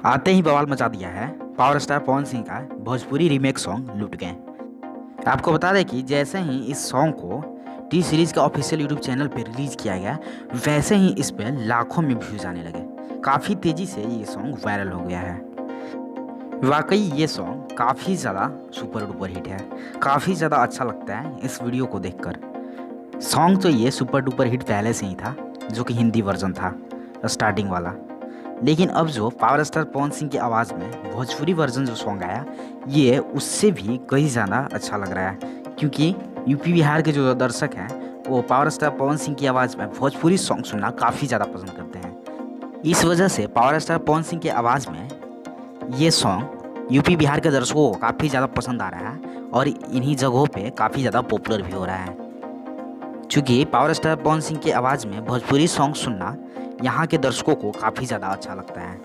आते ही बवाल मचा दिया है पावर स्टार पवन सिंह का भोजपुरी रीमेक सॉन्ग लुट गए। आपको बता दें कि जैसे ही इस सॉन्ग को टी सीरीज का ऑफिशियल यूट्यूब चैनल पर रिलीज किया गया, वैसे ही इस पर लाखों में व्यूज आने लगे। काफ़ी तेज़ी से ये सॉन्ग वायरल हो गया है। वाकई ये सॉन्ग काफ़ी ज़्यादा सुपर डुपर हिट है। काफ़ी ज़्यादा अच्छा लगता है इस वीडियो को देखकर। सॉन्ग तो ये सुपर डुपर हिट पहले से ही था, जो कि हिंदी वर्जन था स्टार्टिंग वाला। लेकिन अब जो पावर स्टार पवन सिंह की आवाज़ में भोजपुरी वर्जन जो सॉन्ग आया, ये उससे भी कहीं ज़्यादा अच्छा लग रहा है, क्योंकि यूपी बिहार के जो दर्शक हैं वो पावर स्टार पवन सिंह की आवाज़ में भोजपुरी सॉन्ग सुनना काफ़ी ज़्यादा पसंद करते हैं। इस वजह से पावर स्टार पवन सिंह की आवाज़ में ये सॉन्ग यूपी बिहार के दर्शकों को काफ़ी ज़्यादा पसंद आ रहा है और इन्हीं जगहों पे काफ़ी ज़्यादा पॉपुलर भी हो रहा है। चूँकि पावर स्टार पवन सिंह की आवाज़ में भोजपुरी सॉन्ग सुनना यहाँ के दर्शकों को काफ़ी ज़्यादा अच्छा लगता है।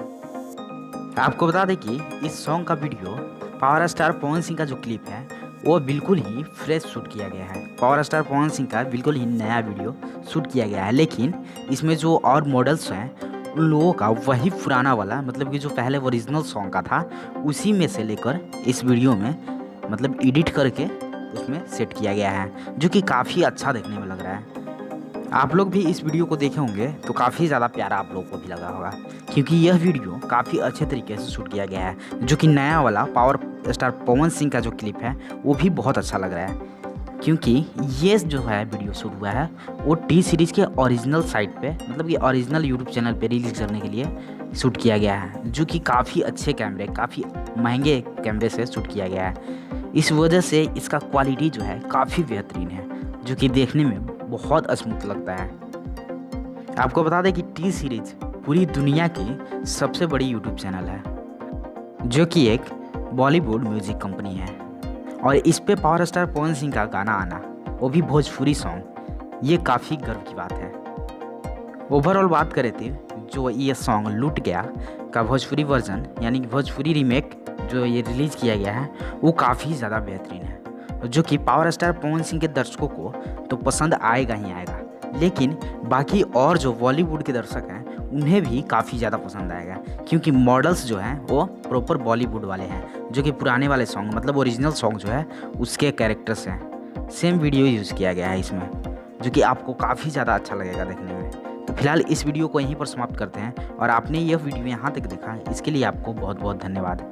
आपको बता दें कि इस सॉन्ग का video power star Pawan Singh का जो क्लिप है वो बिल्कुल ही फ्रेश शूट किया गया है। पावर स्टार पवन सिंह का बिल्कुल ही नया वीडियो शूट किया गया है, लेकिन इसमें जो और मॉडल्स हैं उन लोगों का वही पुराना वाला, मतलब कि जो पहले ओरिजिनल सॉन्ग का था उसी में से लेकर इस वीडियो में मतलब एडिट करके उसमें सेट किया गया है, जो कि काफ़ी अच्छा देखने में लग रहा है। आप लोग भी इस वीडियो को देखे होंगे तो काफ़ी ज़्यादा प्यारा आप लोगों को भी लगा होगा, क्योंकि यह वीडियो काफ़ी अच्छे तरीके से शूट किया गया है। जो कि नया वाला पावर स्टार पवन सिंह का जो क्लिप है वो भी बहुत अच्छा लग रहा है, क्योंकि ये जो है वीडियो शूट हुआ है वो टी सीरीज़ के ओरिजिनल साइट पे, मतलब कि ओरिजिनल यूट्यूब चैनल पे रिलीज़ करने के लिए शूट किया गया है, जो कि काफ़ी अच्छे कैमरे, काफ़ी महंगे कैमरे से शूट किया गया है। इस वजह से इसका क्वालिटी जो है काफ़ी बेहतरीन है, जो कि देखने में बहुत स्मूथ लगता है। आपको बता दें कि टी सीरीज पूरी दुनिया की सबसे बड़ी यूट्यूब चैनल है, जो कि एक बॉलीवुड म्यूजिक कंपनी है, और इस पे पावर स्टार पवन सिंह का गाना आना, वो भी भोजपुरी सॉन्ग, ये काफ़ी गर्व की बात है। ओवरऑल बात करें तो जो ये सॉन्ग लूट गया का भोजपुरी वर्जन यानी कि भोजपुरी रीमेक जो ये रिलीज़ किया गया है वो काफ़ी ज़्यादा बेहतरीन है, जो कि पावर स्टार पवन सिंह के दर्शकों को तो पसंद आएगा ही आएगा, लेकिन बाकी और जो बॉलीवुड के दर्शक हैं उन्हें भी काफ़ी ज़्यादा पसंद आएगा, क्योंकि मॉडल्स जो हैं वो प्रॉपर बॉलीवुड वाले हैं, जो कि पुराने वाले सॉन्ग मतलब ओरिजिनल सॉन्ग जो है उसके कैरेक्टर्स हैं। सेम वीडियो यूज़ किया गया है इसमें, जो कि आपको काफ़ी ज़्यादा अच्छा लगेगा देखने में। तो फिलहाल इस वीडियो को यहीं पर समाप्त करते हैं, और आपने यह वीडियो यहाँ तक देखा इसके लिए आपको बहुत बहुत धन्यवाद।